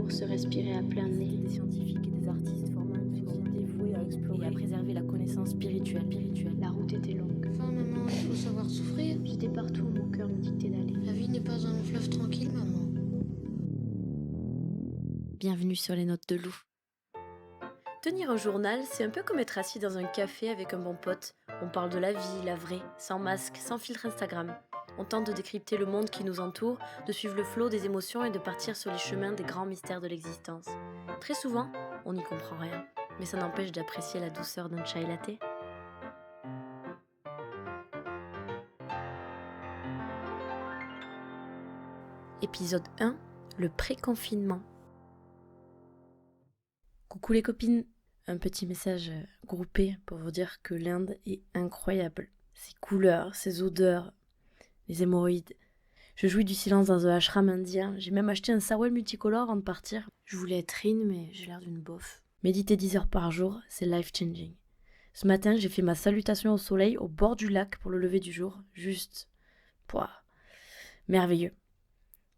l'amour se respirait à plein nez. Des scientifiques et des artistes formant une société dévouée à explorer et à préserver la connaissance spirituelle. La route était longue. Enfin, maman, il faut savoir souffrir. J'étais partout où mon cœur me dictait d'aller. La vie n'est pas un long fleuve tranquille, maman. Bienvenue sur les notes de Lou. Tenir un journal, c'est un peu comme être assis dans un café avec un bon pote. On parle de la vie, la vraie, sans masque, sans filtre Instagram. On tente de décrypter le monde qui nous entoure, de suivre le flot des émotions et de partir sur les chemins des grands mystères de l'existence. Très souvent, on n'y comprend rien, mais ça n'empêche d'apprécier la douceur d'un chai latte. Épisode 1, le pré-confinement. Coucou les copines, un petit message groupé pour vous dire que l'Inde est incroyable. Ses couleurs, ses odeurs, les hémorroïdes. Je jouis du silence dans un ashram indien. J'ai même acheté un sarwal multicolore avant de partir. Je voulais être Rin, mais j'ai l'air d'une bof. Méditer 10 heures par jour, c'est life-changing. Ce matin, j'ai fait ma salutation au soleil au bord du lac pour le lever du jour. Juste, merveilleux.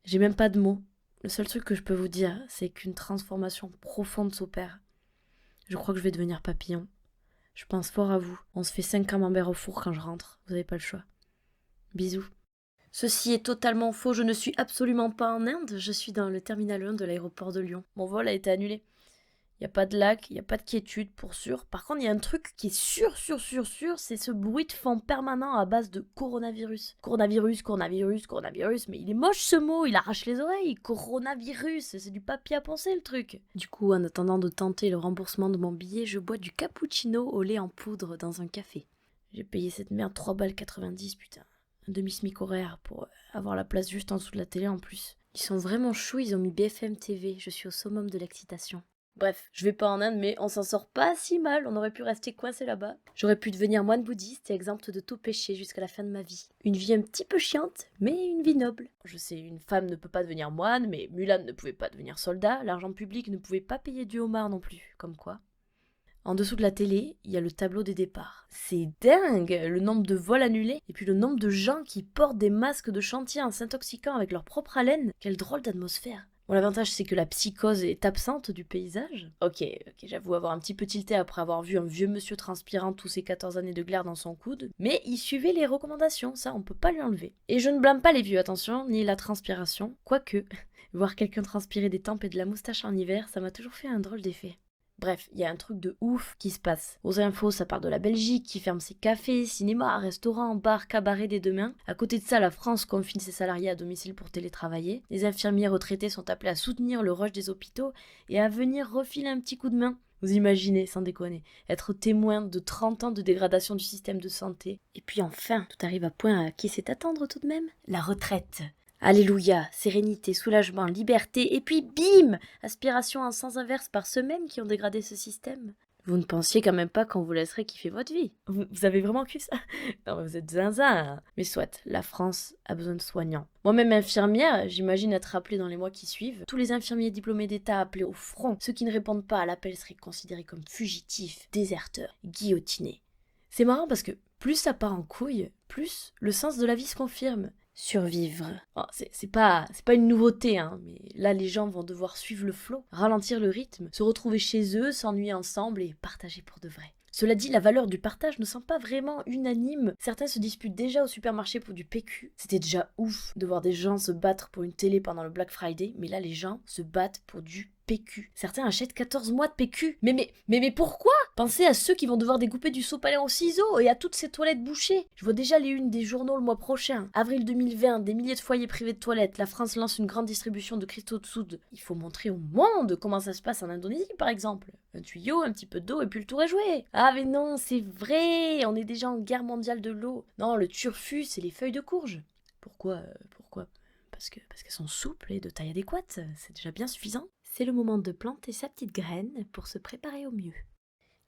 J'ai même pas de mots. Le seul truc que je peux vous dire, c'est qu'une transformation profonde s'opère. Je crois que je vais devenir papillon. Je pense fort à vous. On se fait 5 camemberts au four quand je rentre. Vous n'avez pas le choix. Bisous. Ceci est totalement faux. Je ne suis absolument pas en Inde. Je suis dans le terminal 1 de l'aéroport de Lyon. Mon vol a été annulé. Il n'y a pas de lac, il n'y a pas de quiétude pour sûr. Par contre, il y a un truc qui est sûr, c'est ce bruit de fond permanent à base de coronavirus. Coronavirus, mais il est moche ce mot, il arrache les oreilles. Coronavirus, c'est du papier à penser le truc. Du coup, en attendant de tenter le remboursement de mon billet, je bois du cappuccino au lait en poudre dans un café. J'ai payé cette merde 3,90 $, putain. Un demi-smic horaire pour avoir la place juste en dessous de la télé en plus. Ils sont vraiment choues, ils ont mis BFM TV, je suis au summum de l'excitation. Bref, je vais pas en Inde, mais on s'en sort pas si mal, on aurait pu rester coincé là-bas. J'aurais pu devenir moine bouddhiste et exempte de tout péché jusqu'à la fin de ma vie. Une vie un petit peu chiante, mais une vie noble. Je sais, une femme ne peut pas devenir moine, mais Mulan ne pouvait pas devenir soldat, l'argent public ne pouvait pas payer du homard non plus, comme quoi. En dessous de la télé, il y a le tableau des départs. C'est dingue, le nombre de vols annulés et puis le nombre de gens qui portent des masques de chantier en s'intoxiquant avec leur propre haleine. Quelle drôle d'atmosphère. Bon, l'avantage, c'est que la psychose est absente du paysage. Ok, j'avoue avoir un petit peu tilté après avoir vu un vieux monsieur transpirant tous ses 14 années de glaire dans son coude, mais il suivait les recommandations, ça on peut pas lui enlever. Et je ne blâme pas les vieux, attention, ni la transpiration, quoique, voir quelqu'un transpirer des tempes et de la moustache en hiver, ça m'a toujours fait un drôle d'effet. Bref, il y a un truc de ouf qui se passe. Aux infos, ça part de la Belgique qui ferme ses cafés, cinémas, restaurants, bars, cabarets dès demain. À côté de ça, la France confine ses salariés à domicile pour télétravailler. Les infirmiers retraités sont appelés à soutenir le rush des hôpitaux et à venir refiler un petit coup de main. Vous imaginez, sans déconner, être témoin de 30 ans de dégradation du système de santé. Et puis enfin, tout arrive à point à qui sait attendre tout de même. La retraite. Alléluia, sérénité, soulagement, liberté, et puis bim, aspiration en sens inverse par ceux-mêmes qui ont dégradé ce système. Vous ne pensiez quand même pas qu'on vous laisserait kiffer votre vie. Vous avez vraiment cru ça? Non, vous êtes zinzin. Mais soit, la France a besoin de soignants. Moi-même infirmière, j'imagine être appelée dans les mois qui suivent. Tous les infirmiers diplômés d'État appelés au front, ceux qui ne répondent pas à l'appel seraient considérés comme fugitifs, déserteurs, guillotinés. C'est marrant parce que plus ça part en couille, plus le sens de la vie se confirme. Survivre. Oh, c'est pas une nouveauté, hein, mais là les gens vont devoir suivre le flot, ralentir le rythme, se retrouver chez eux, s'ennuyer ensemble et partager pour de vrai. Cela dit, la valeur du partage ne semble pas vraiment unanime. Certains se disputent déjà au supermarché pour du PQ. C'était déjà ouf de voir des gens se battre pour une télé pendant le Black Friday, mais là les gens se battent pour du PQ. Certains achètent 14 mois de PQ. Mais pourquoi? Pensez à ceux qui vont devoir découper du sopalin au ciseau et à toutes ces toilettes bouchées. Je vois déjà les unes des journaux le mois prochain. Avril 2020, des milliers de foyers privés de toilettes. La France lance une grande distribution de cristaux de soude. Il faut montrer au monde comment ça se passe en Indonésie, par exemple. Un tuyau, un petit peu d'eau et puis le tour est joué. Ah mais non, c'est vrai, on est déjà en guerre mondiale de l'eau. Non, le turfu, c'est les feuilles de courge. Pourquoi Parce qu'elles sont souples et de taille adéquate, c'est déjà bien suffisant. C'est le moment de planter sa petite graine pour se préparer au mieux.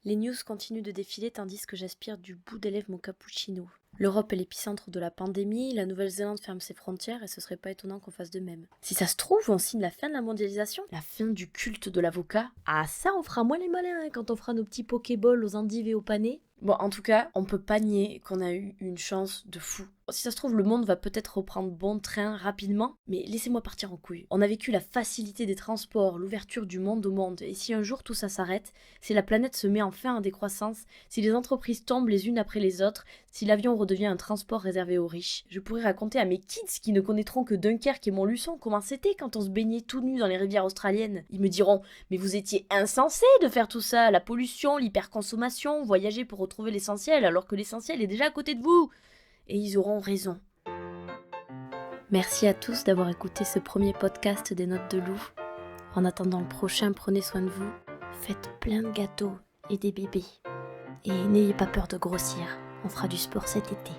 Les news continuent de défiler tandis que j'aspire du bout des lèvres mon cappuccino. L'Europe est l'épicentre de la pandémie, la Nouvelle-Zélande ferme ses frontières et ce serait pas étonnant qu'on fasse de même. Si ça se trouve, on signe la fin de la mondialisation, la fin du culte de l'avocat. Ah ça, on fera moins les malins hein, quand on fera nos petits pokéballs aux endives et au panais. Bon, en tout cas, on peut pas nier qu'on a eu une chance de fou. Si ça se trouve, le monde va peut-être reprendre bon train rapidement, mais laissez-moi partir en couille. On a vécu la facilité des transports, l'ouverture du monde au monde, et si un jour tout ça s'arrête, si la planète se met enfin en décroissance, si les entreprises tombent les unes après les autres, si l'avion redevient un transport réservé aux riches, je pourrais raconter à mes kids qui ne connaîtront que Dunkerque et Montluçon comment c'était quand on se baignait tout nu dans les rivières australiennes. Ils me diront « Mais vous étiez insensés de faire tout ça, la pollution, l'hyperconsommation, voyager pour retrouver l'essentiel alors que l'essentiel est déjà à côté de vous !» Et ils auront raison. Merci à tous d'avoir écouté ce premier podcast des Notes de Loup. En attendant le prochain, prenez soin de vous, faites plein de gâteaux et des bébés. Et n'ayez pas peur de grossir, on fera du sport cet été.